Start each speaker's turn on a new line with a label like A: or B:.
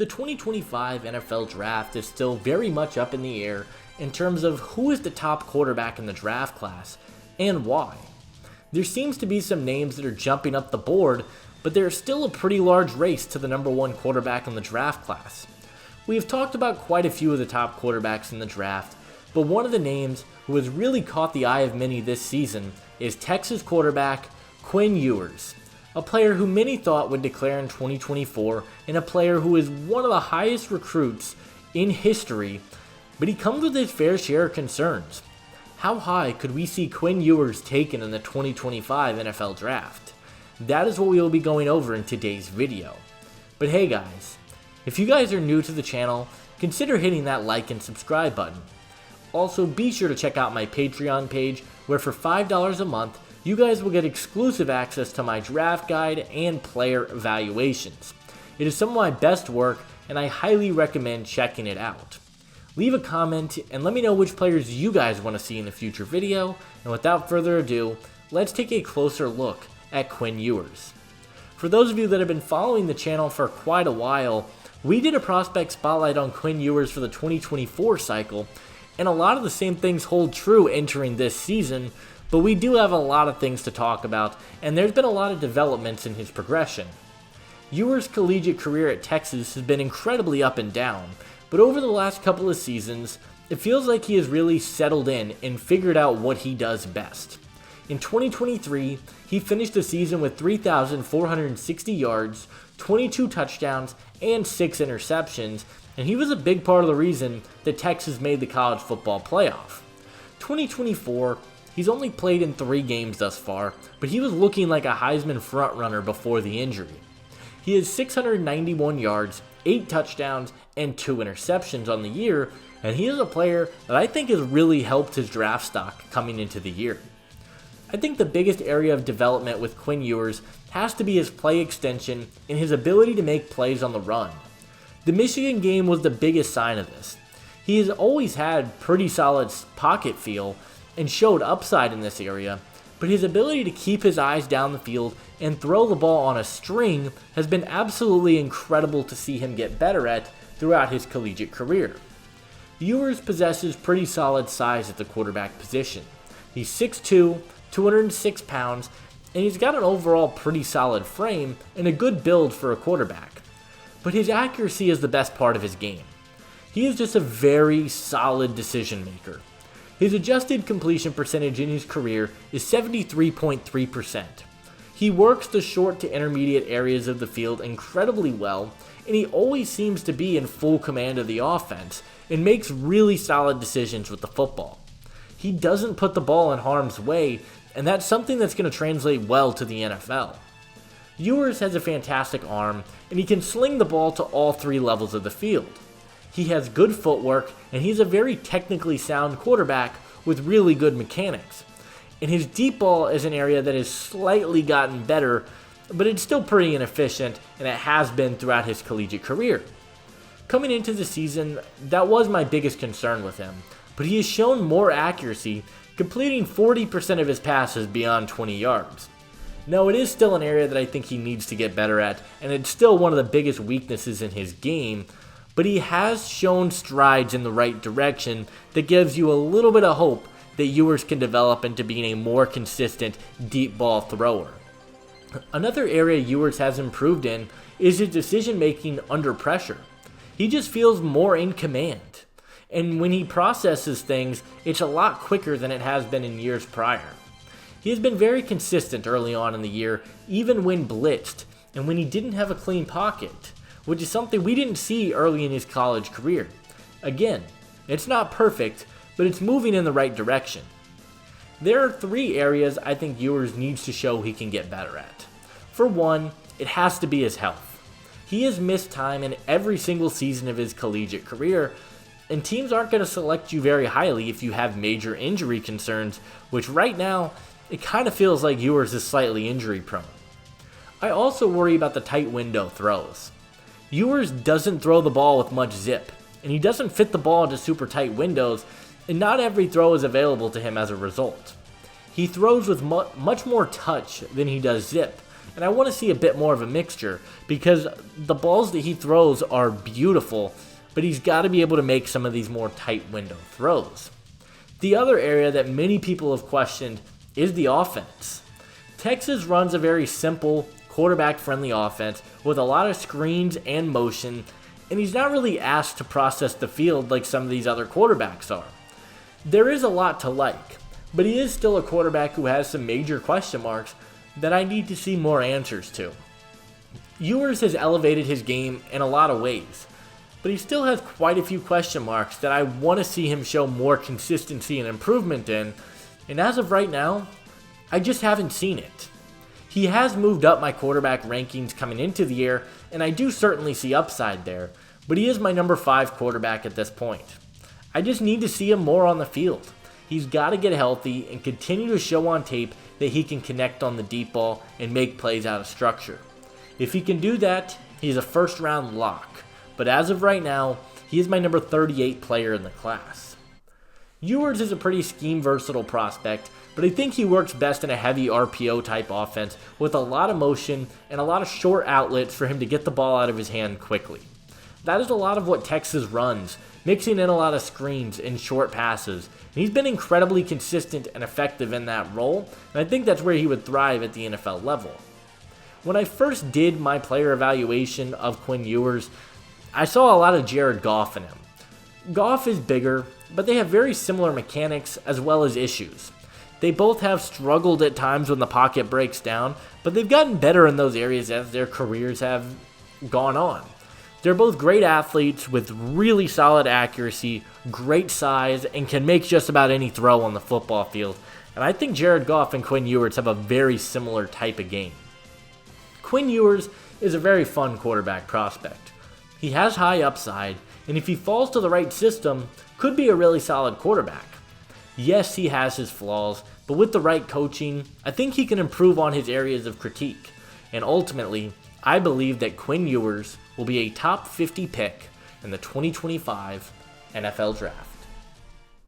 A: The 2025 NFL Draft is still very much up in the air in terms of who is the top quarterback in the draft class and why. There seems to be some names that are jumping up the board, but there is still a pretty large race to the number one quarterback in the draft class. We have talked about quite a few of the top quarterbacks in the draft, but one of the names who has really caught the eye of many this season is Texas quarterback Quinn Ewers, a player who many thought would declare in 2024 and a player who is one of the highest recruits in history, but he comes with his fair share of concerns. How high could we see Quinn Ewers taken in the 2025 NFL Draft? That is what we will be going over in today's video. But hey guys, if you guys are new to the channel, consider hitting that like and subscribe button. Also, be sure to check out my Patreon page, where for $5 a month, you guys will get exclusive access to my draft guide and player evaluations. It is some of my best work, and I highly recommend checking it out. Leave a comment and let me know which players you guys want to see in a future video, and without further ado, let's take a closer look at Quinn Ewers. For those of you that have been following the channel for quite a while, we did a prospect spotlight on Quinn Ewers for the 2024 cycle, and a lot of the same things hold true entering this season, but we do have a lot of things to talk about, and there's been a lot of developments in his progression. Ewers' collegiate career at Texas has been incredibly up and down, but over the last couple of seasons, it feels like he has really settled in and figured out what he does best. In 2023, he finished the season with 3,460 yards, 22 touchdowns, and 6 interceptions, and he was a big part of the reason that Texas made the college football playoff. 2024, he's only played in 3 games thus far, but he was looking like a Heisman frontrunner before the injury. He has 691 yards, 8 touchdowns, and 2 interceptions on the year, and he is a player that I think has really helped his draft stock coming into the year. I think the biggest area of development with Quinn Ewers has to be his play extension and his ability to make plays on the run. The Michigan game was the biggest sign of this. He has always had pretty solid pocket feel and showed upside in this area, but his ability to keep his eyes down the field and throw the ball on a string has been absolutely incredible to see him get better at throughout his collegiate career. Ewers possesses pretty solid size at the quarterback position. He's 6'2", 206 pounds, and he's got an overall pretty solid frame and a good build for a quarterback. But his accuracy is the best part of his game. He is just a very solid decision maker. His adjusted completion percentage in his career is 73.3%. He works the short to intermediate areas of the field incredibly well, and he always seems to be in full command of the offense and makes really solid decisions with the football. He doesn't put the ball in harm's way, and that's something that's going to translate well to the NFL. Ewers has a fantastic arm, and he can sling the ball to all 3 levels of the field. He has good footwork, and he's a very technically sound quarterback with really good mechanics. And his deep ball is an area that has slightly gotten better, but it's still pretty inefficient, and it has been throughout his collegiate career. Coming into the season, that was my biggest concern with him, but he has shown more accuracy, completing 40% of his passes beyond 20 yards. Now, it is still an area that I think he needs to get better at, and it's still one of the biggest weaknesses in his game, but he has shown strides in the right direction that gives you a little bit of hope that Ewers can develop into being a more consistent deep ball thrower. Another area Ewers has improved in is his decision making under pressure. He just feels more in command, and when he processes things, it's a lot quicker than it has been in years prior. He has been very consistent early on in the year, even when blitzed, and when he didn't have a clean pocket, which is something we didn't see early in his college career. Again, it's not perfect, but it's moving in the right direction. There are 3 areas I think Ewers needs to show he can get better at. For one, it has to be his health. He has missed time in every single season of his collegiate career, and teams aren't going to select you very highly if you have major injury concerns, which right now, it kind of feels like Ewers is slightly injury prone. I also worry about the tight window throws. Ewers doesn't throw the ball with much zip, and he doesn't fit the ball into super tight windows, and not every throw is available to him as a result. He throws with much more touch than he does zip, and I want to see a bit more of a mixture because the balls that he throws are beautiful, but he's got to be able to make some of these more tight window throws. The other area that many people have questioned is the offense. Texas runs a very simple, quarterback-friendly offense with a lot of screens and motion, and he's not really asked to process the field like some of these other quarterbacks are. There is a lot to like, but he is still a quarterback who has some major question marks that I need to see more answers to. Ewers has elevated his game in a lot of ways, but he still has quite a few question marks that I want to see him show more consistency and improvement in, and as of right now, I just haven't seen it. He has moved up my quarterback rankings coming into the year, and I do certainly see upside there, but he is my number 5 quarterback at this point. I just need to see him more on the field. He's got to get healthy and continue to show on tape that he can connect on the deep ball and make plays out of structure. If he can do that, he's a first round lock, but as of right now, he is my number 38 player in the class. Ewers is a pretty scheme versatile prospect, but I think he works best in a heavy RPO type offense with a lot of motion and a lot of short outlets for him to get the ball out of his hand quickly. That is a lot of what Texas runs, mixing in a lot of screens and short passes, and he's been incredibly consistent and effective in that role, and I think that's where he would thrive at the NFL level. When I first did my player evaluation of Quinn Ewers, I saw a lot of Jared Goff in him. Goff is bigger, but they have very similar mechanics as well as issues. They both have struggled at times when the pocket breaks down, but they've gotten better in those areas as their careers have gone on. They're both great athletes with really solid accuracy, great size, and can make just about any throw on the football field. And I think Jared Goff and Quinn Ewers have a very similar type of game. Quinn Ewers is a very fun quarterback prospect. He has high upside, and if he falls to the right system, could be a really solid quarterback. Yes, he has his flaws, but with the right coaching, I think he can improve on his areas of critique. And ultimately, I believe that Quinn Ewers will be a top 50 pick in the 2025 NFL Draft.